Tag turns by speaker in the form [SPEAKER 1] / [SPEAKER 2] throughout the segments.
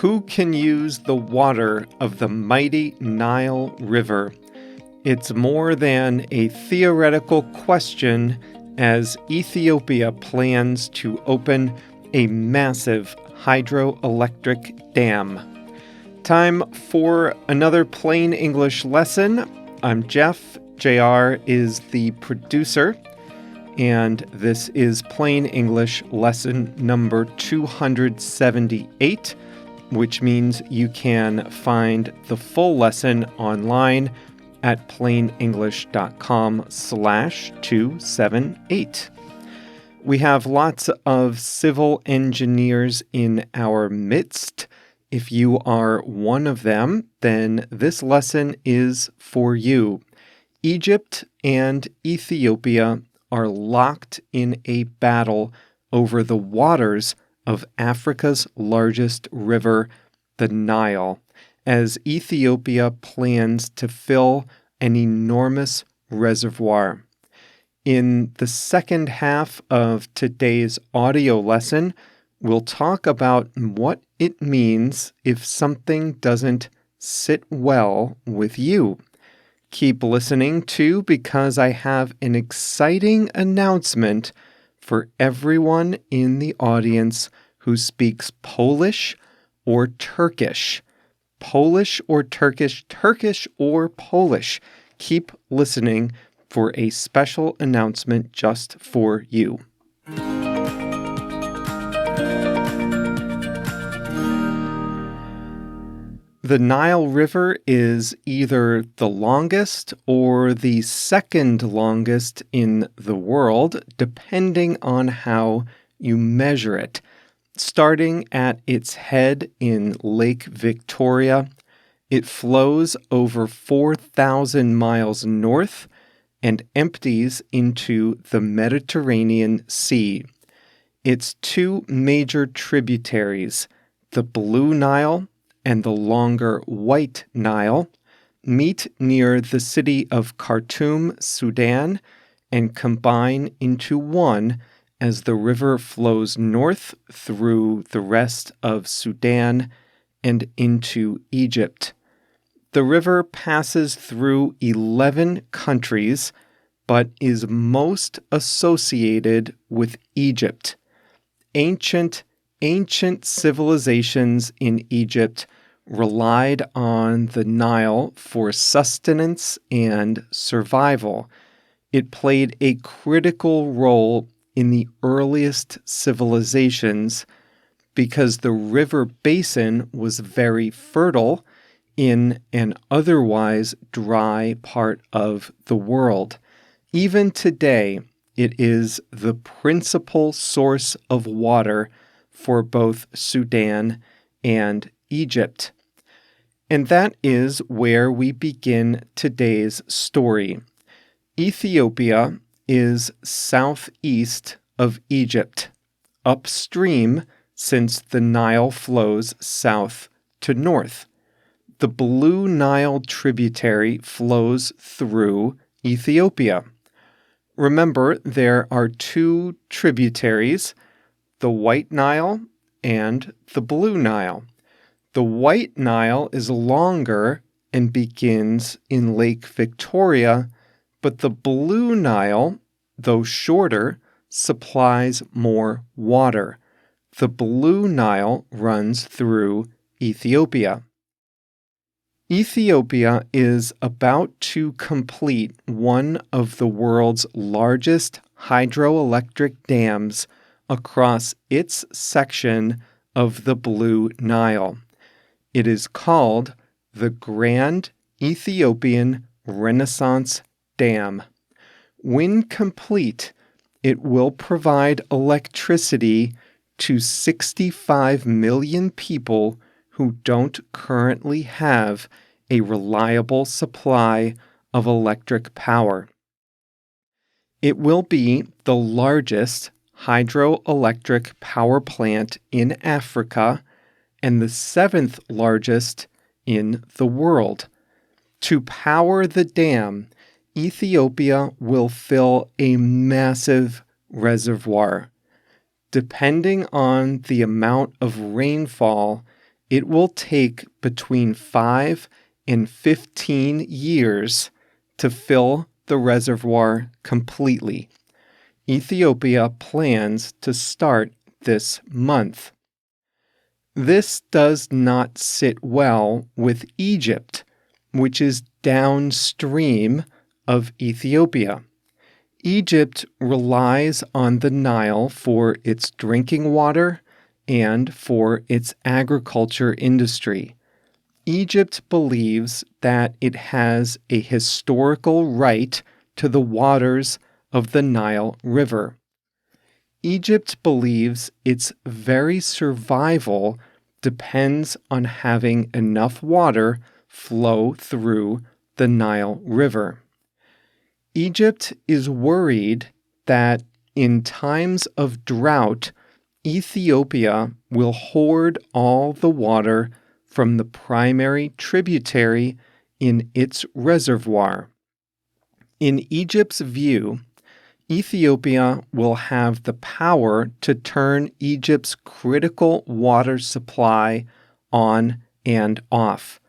[SPEAKER 1] Who can use the water of the mighty Nile River? It's more than a theoretical question as Ethiopia plans to open a massive hydroelectric dam. Time for another plain English lesson. I'm Jeff. JR is the producer, and this is Plain English lesson number 278, which means you can find the full lesson online at plainenglish.com/278. We have lots of civil engineers in our midst. If you are one of them, then this lesson is for you. Egypt and Ethiopia are locked in a battle over the waters of Africa's largest river, the Nile, as Ethiopia plans to fill an enormous reservoir. In the second half of today's audio lesson, we'll talk about what it means if something doesn't sit well with you. Keep listening too, because I have an exciting announcement for everyone in the audience who speaks Polish or Turkish. Polish or Turkish, Turkish or Polish. Keep listening for a special announcement just for you. The Nile River is either the longest or the second longest in the world, depending on how you measure it. Starting at its head in Lake Victoria, it flows over 4,000 miles north and empties into the Mediterranean Sea. Its two major tributaries, the Blue Nile and the longer White Nile, meet near the city of Khartoum, Sudan, and combine into one as the river flows north through the rest of Sudan and into Egypt. The river passes through 11 countries, but is most associated with Egypt. Ancient civilizations in Egypt relied on the Nile for sustenance and survival. It played a critical role in the earliest civilizations because the river basin was very fertile in an otherwise dry part of the world. Even today, it is the principal source of water for both Sudan and Egypt. And that is where we begin today's story. Ethiopia is southeast of Egypt, upstream since the Nile flows south to north. The Blue Nile tributary flows through Ethiopia. Remember, there are two tributaries, the White Nile and the Blue Nile. The White Nile is longer and begins in Lake Victoria, but the Blue Nile, though shorter, supplies more water. The Blue Nile runs through Ethiopia. Ethiopia is about to complete one of the world's largest hydroelectric dams across its section of the Blue Nile. It is called the Grand Ethiopian Renaissance Dam. When complete, it will provide electricity to 65 million people who don't currently have a reliable supply of electric power. It will be the largest hydroelectric power plant in Africa and the seventh largest in the world. To power the dam, Ethiopia will fill a massive reservoir. Depending on the amount of rainfall, it will take between 5 and 15 years to fill the reservoir completely. Ethiopia plans to start this month. This does not sit well with Egypt, which is downstream of Ethiopia. Egypt relies on the Nile for its drinking water and for its agriculture industry. Egypt believes that it has a historical right to the waters of the Nile River. Egypt believes its very survival depends on having enough water flow through the Nile River. Egypt is worried that in times of drought, Ethiopia will hoard all the water from the primary tributary in its reservoir. In Egypt's view, Ethiopia will have the power to turn Egypt's critical water supply on and off.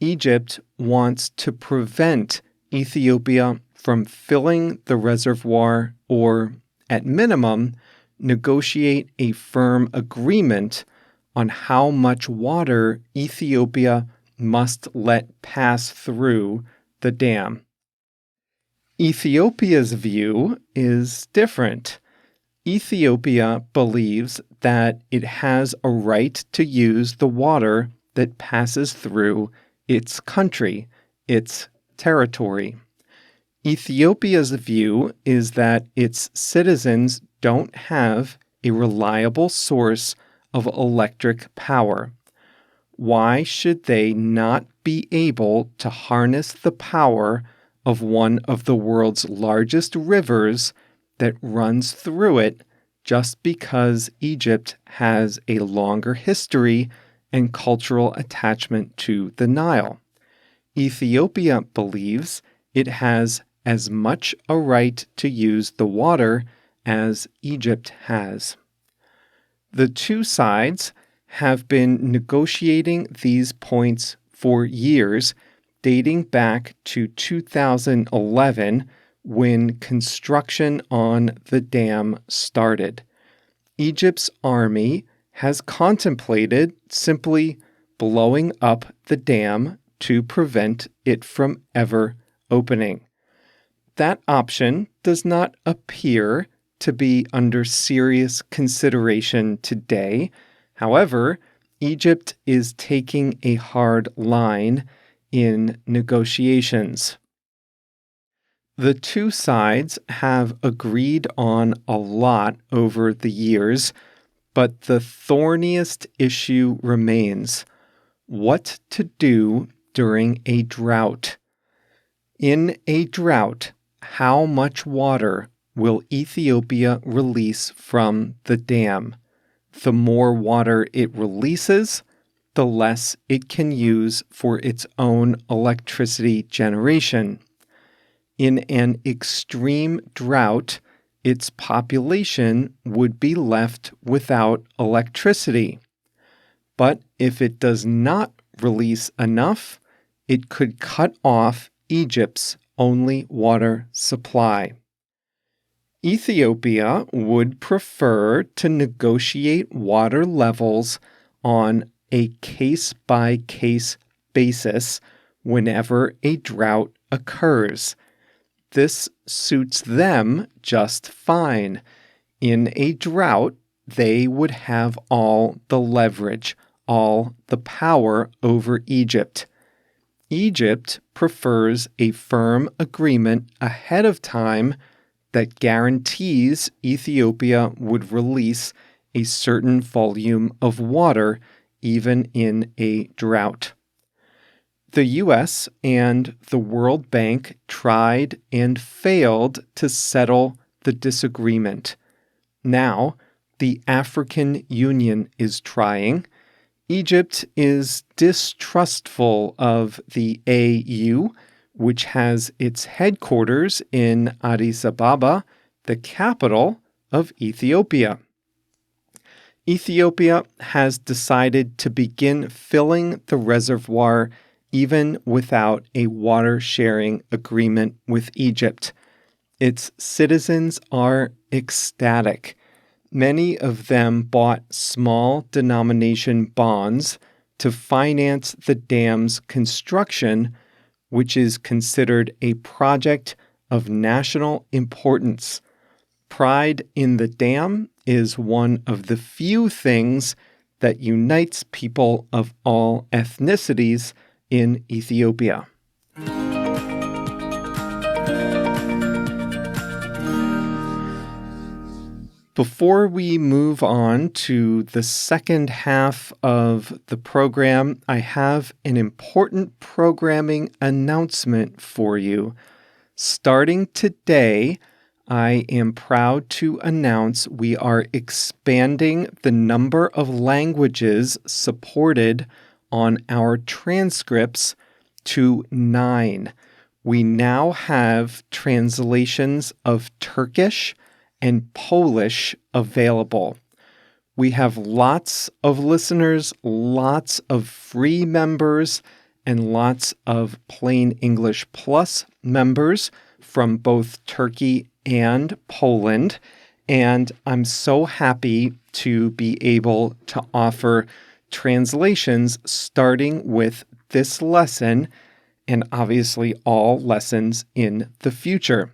[SPEAKER 1] Egypt wants to prevent Ethiopia from filling the reservoir or, at minimum, negotiate a firm agreement on how much water Ethiopia must let pass through the dam. Ethiopia's view is different. Ethiopia believes that it has a right to use the water that passes through its country, its territory. Ethiopia's view is that its citizens don't have a reliable source of electric power. Why should they not be able to harness the power of one of the world's largest rivers that runs through it just because Egypt has a longer history and cultural attachment to the Nile? Ethiopia believes it has as much a right to use the water as Egypt has. The two sides have been negotiating these points for years, dating back to 2011 when construction on the dam started. Egypt's army has contemplated simply blowing up the dam to prevent it from ever opening. That option does not appear to be under serious consideration today. However, Egypt is taking a hard line in negotiations. The two sides have agreed on a lot over the years, but the thorniest issue remains: what to do during a drought. In a drought, how much water will Ethiopia release from the dam? The more water it releases, the less it can use for its own electricity generation. In an extreme drought, its population would be left without electricity. But if it does not release enough, it could cut off Egypt's only water supply. Ethiopia would prefer to negotiate water levels on a case-by-case basis whenever a drought occurs. This suits them just fine. In a drought, they would have all the leverage, all the power over Egypt. Egypt prefers a firm agreement ahead of time that guarantees Ethiopia would release a certain volume of water even in a drought. The U.S. and the World Bank tried and failed to settle the disagreement. Now, the African Union is trying. Egypt is distrustful of the AU, which has its headquarters in Addis Ababa, the capital of Ethiopia. Ethiopia has decided to begin filling the reservoir even without a water sharing agreement with Egypt. Its citizens are ecstatic. Many of them bought small denomination bonds to finance the dam's construction, which is considered a project of national importance. Pride in the dam is one of the few things that unites people of all ethnicities in Ethiopia. Before we move on to the second half of the program, I have an important programming announcement for you. Starting today, I am proud to announce we are expanding the number of languages supported on our transcripts to 9. We now have translations of Turkish and Polish available. We have lots of listeners, lots of free members, and lots of Plain English Plus members from both Turkey and Poland. And I'm so happy to be able to offer translations starting with this lesson and obviously all lessons in the future.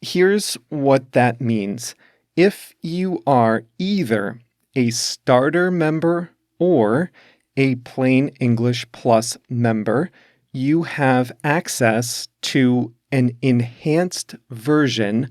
[SPEAKER 1] Here's what that means. If you are either a starter member or a Plain English Plus member, you have access to an enhanced version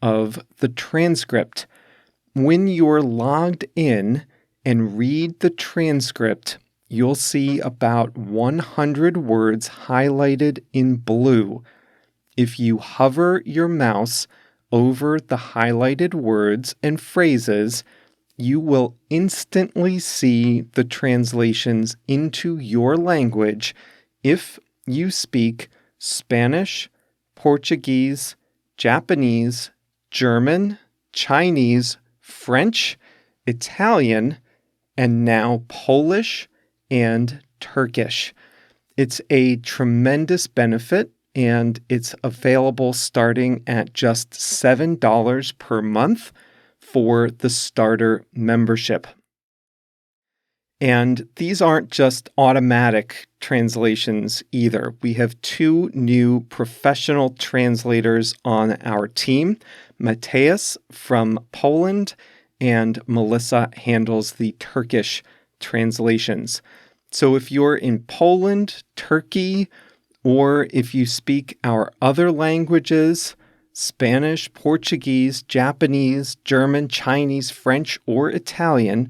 [SPEAKER 1] of the transcript. When you're logged in and read the transcript, you'll see about 100 words highlighted in blue. If you hover your mouse over the highlighted words and phrases, you will instantly see the translations into your language if you speak Spanish, Portuguese, Japanese, German, Chinese, French, Italian, and now Polish and Turkish. It's a tremendous benefit, and it's available starting at just $7 per month for the starter membership. And these aren't just automatic translations either. We have 2 new professional translators on our team, Mateus from Poland, and Melissa handles the Turkish translations. So if you're in Poland, Turkey, or if you speak our other languages, Spanish, Portuguese, Japanese, German, Chinese, French, or Italian,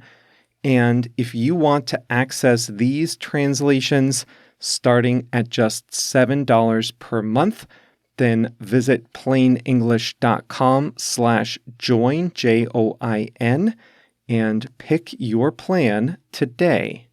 [SPEAKER 1] and if you want to access these translations starting at just $7 per month, then visit plainenglish.com/join, JOIN, and pick your plan today.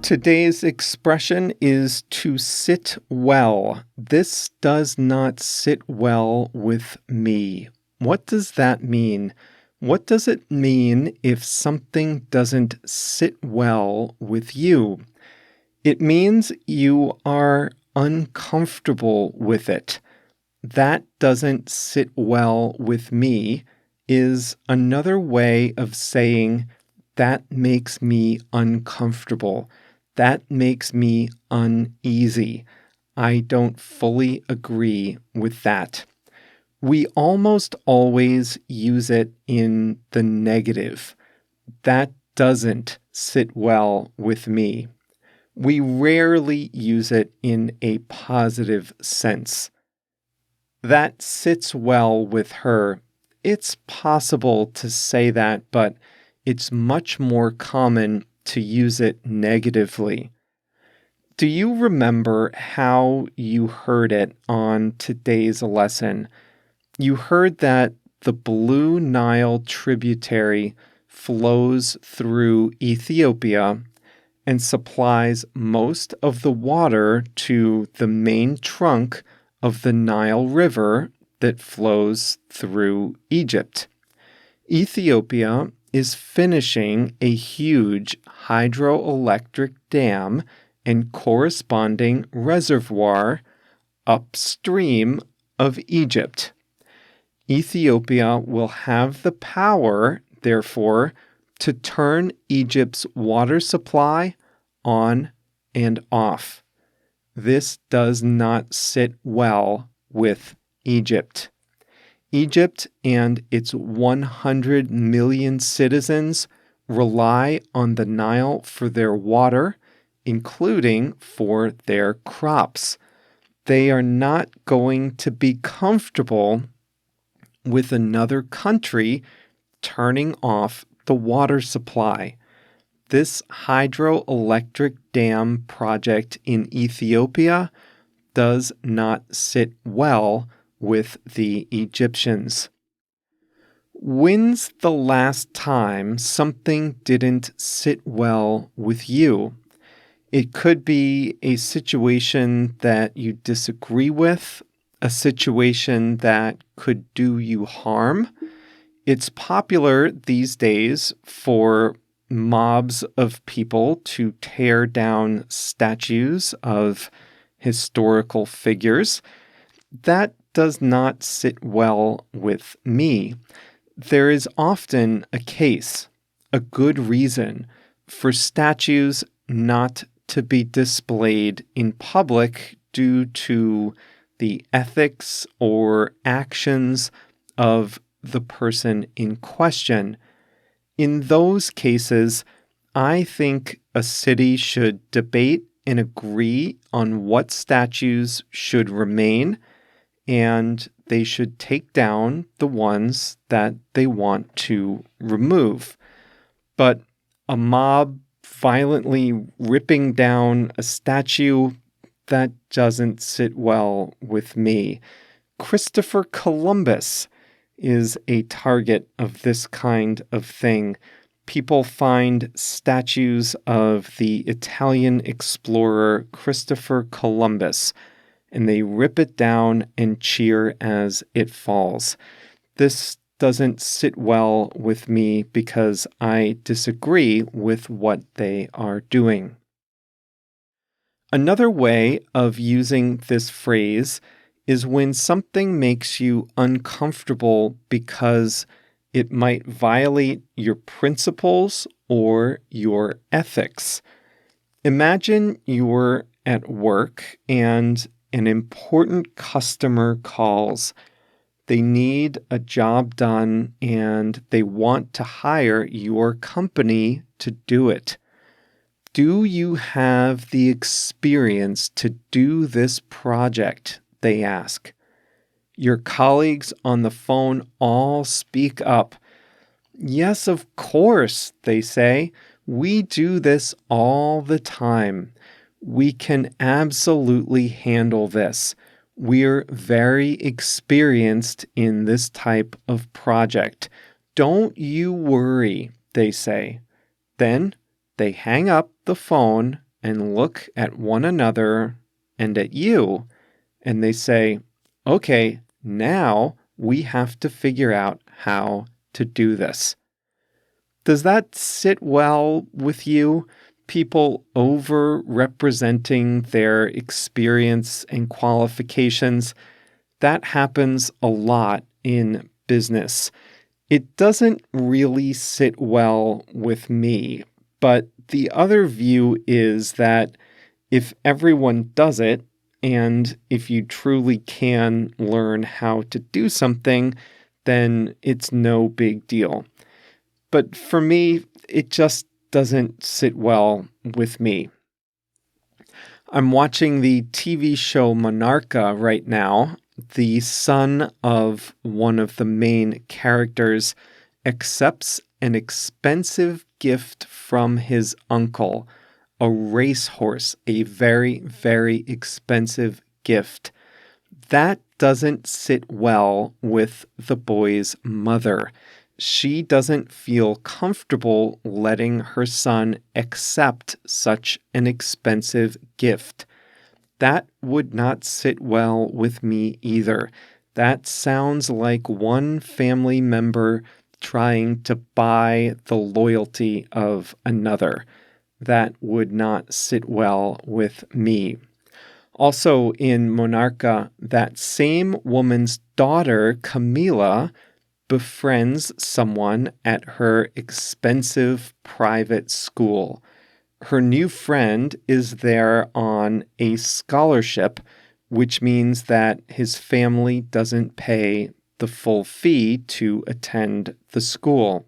[SPEAKER 1] Today's expression is to sit well. This does not sit well with me. What does that mean? What does it mean if something doesn't sit well with you? It means you are uncomfortable with it. That doesn't sit well with me is another way of saying that makes me uncomfortable. That makes me uneasy. I don't fully agree with that. We almost always use it in the negative. That doesn't sit well with me. We rarely use it in a positive sense. That sits well with her. It's possible to say that, but it's much more common to use it negatively. Do you remember how you heard it on today's lesson? You heard that the Blue Nile tributary flows through Ethiopia and supplies most of the water to the main trunk of the Nile River that flows through Egypt. Ethiopia is finishing a huge hydroelectric dam and corresponding reservoir upstream of Egypt. Ethiopia will have the power, therefore, to turn Egypt's water supply on and off. This does not sit well with Egypt. Egypt and its 100 million citizens rely on the Nile for their water, including for their crops. They are not going to be comfortable with another country turning off the water supply. This hydroelectric dam project in Ethiopia does not sit well with the Egyptians. When's the last time something didn't sit well with you? It could be a situation that you disagree with, a situation that could do you harm. It's popular these days for mobs of people to tear down statues of historical figures. That does not sit well with me. There is often a case, a good reason, for statues not to be displayed in public due to the ethics or actions of the person in question. In those cases, I think a city should debate and agree on what statues should remain, and they should take down the ones that they want to remove. But a mob violently ripping down a statue, that doesn't sit well with me. Christopher Columbus is a target of this kind of thing. People find statues of the Italian explorer Christopher Columbus, and they rip it down and cheer as it falls. This doesn't sit well with me because I disagree with what they are doing. Another way of using this phrase is when something makes you uncomfortable because it might violate your principles or your ethics. Imagine you're at work and an important customer calls. They need a job done and they want to hire your company to do it. Do you have the experience to do this project? They ask. Your colleagues on the phone all speak up. Yes, of course, they say. We do this all the time. We can absolutely handle this. We're very experienced in this type of project. Don't you worry, they say. Then they hang up the phone and look at one another and at you, and they say, okay, now we have to figure out how to do this. Does that sit well with you? People over-representing their experience and qualifications? That happens a lot in business. It doesn't really sit well with me, but the other view is that if everyone does it, and if you truly can learn how to do something, then it's no big deal. But for me, it just doesn't sit well with me. I'm watching the TV show Monarcha right now. The son of one of the main characters accepts an expensive gift from his uncle, a racehorse, a very, very expensive gift. That doesn't sit well with the boy's mother. She doesn't feel comfortable letting her son accept such an expensive gift. That would not sit well with me either. That sounds like one family member trying to buy the loyalty of another. That would not sit well with me. Also in Monarca, that same woman's daughter, Camila, befriends someone at her expensive private school. Her new friend is there on a scholarship, which means that his family doesn't pay the full fee to attend the school.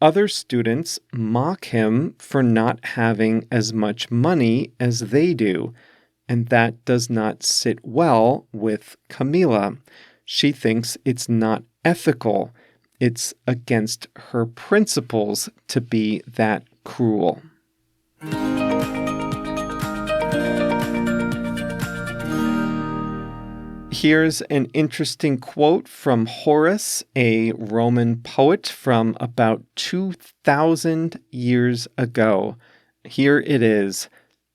[SPEAKER 1] Other students mock him for not having as much money as they do, and that does not sit well with Camila. She thinks it's not ethical. It's against her principles to be that cruel. Here's an interesting quote from Horace, a Roman poet from about 2,000 years ago. Here it is.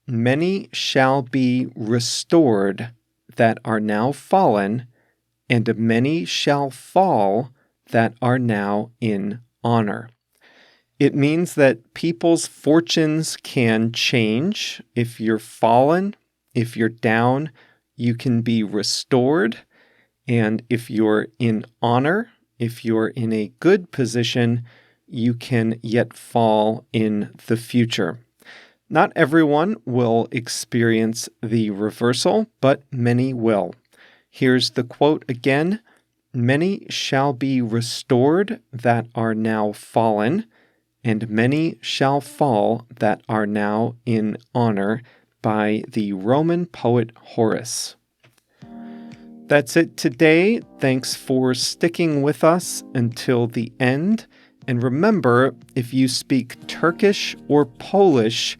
[SPEAKER 1] Many shall be restored that are now fallen, and many shall fall that are now in honor. It means that people's fortunes can change. If you're fallen, if you're down, you can be restored. And if you're in honor, if you're in a good position, you can yet fall in the future. Not everyone will experience the reversal, but many will. Here's the quote again. Many shall be restored that are now fallen, and many shall fall that are now in honor, by the Roman poet Horace. That's it today. Thanks for sticking with us until the end. And remember, if you speak Turkish or Polish,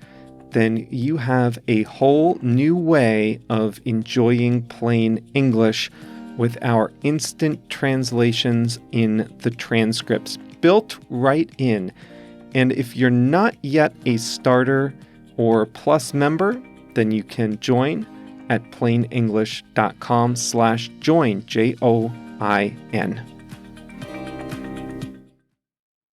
[SPEAKER 1] then you have a whole new way of enjoying plain English with our instant translations in the transcripts, built right in. And if you're not yet a starter or plus member, then you can join at plainenglish.com/join, JOIN.